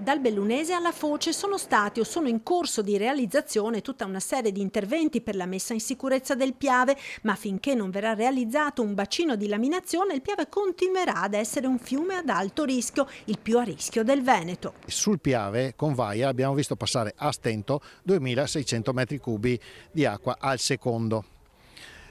Dal Bellunese alla Foce sono stati o sono in corso di realizzazione tutta una serie di interventi per la messa in sicurezza del Piave, ma finché non verrà realizzato un bacino di laminazione, il Piave continuerà ad essere un fiume ad alto rischio, il più a rischio del Veneto. Sul Piave con Vaia abbiamo visto passare a stento 2600 metri cubi di acqua al secondo.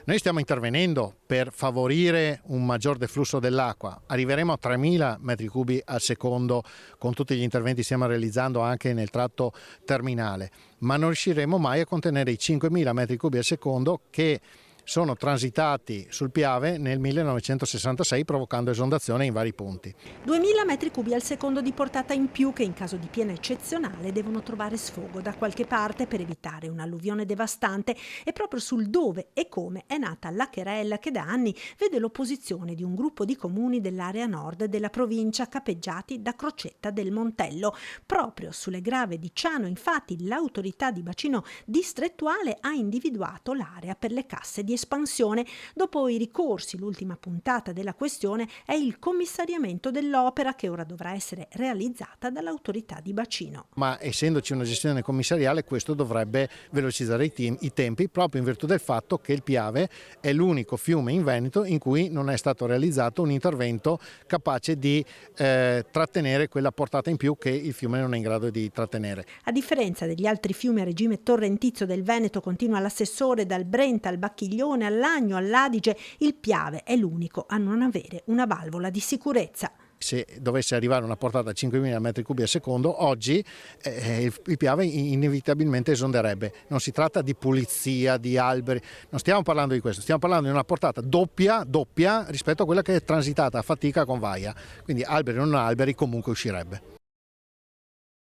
Noi stiamo intervenendo per favorire un maggior deflusso dell'acqua, arriveremo a 3000 metri cubi al secondo con tutti gli interventi che stiamo realizzando anche nel tratto terminale, ma non riusciremo mai a contenere i 5000 metri cubi al secondo che sono transitati sul Piave nel 1966 provocando esondazione in vari punti. 2000 metri cubi al secondo di portata in più che in caso di piena eccezionale devono trovare sfogo da qualche parte per evitare un'alluvione devastante, e proprio sul dove e come è nata la querela che da anni vede l'opposizione di un gruppo di comuni dell'area nord della provincia capeggiati da Crocetta del Montello. Proprio sulle grave di Ciano, infatti, l'autorità di bacino distrettuale ha individuato l'area per le casse di espansione. Dopo i ricorsi, l'ultima puntata della questione è il commissariamento dell'opera che ora dovrà essere realizzata dall'autorità di bacino. Ma essendoci una gestione commissariale, questo dovrebbe velocizzare i tempi proprio in virtù del fatto che il Piave è l'unico fiume in Veneto in cui non è stato realizzato un intervento capace di trattenere quella portata in più che il fiume non è in grado di trattenere. A differenza degli altri fiumi a regime torrentizio del Veneto, continua l'assessore, dal Brenta al Bacchiglione all'Agno all'Adige, il Piave è l'unico a non avere una valvola di sicurezza. Se dovesse arrivare una portata a 5.000 metri cubi al secondo, oggi il Piave inevitabilmente esonderebbe. Non si tratta di pulizia, di alberi, non stiamo parlando di questo, stiamo parlando di una portata doppia rispetto a quella che è transitata a fatica con Vaia. Quindi alberi o non alberi comunque uscirebbe.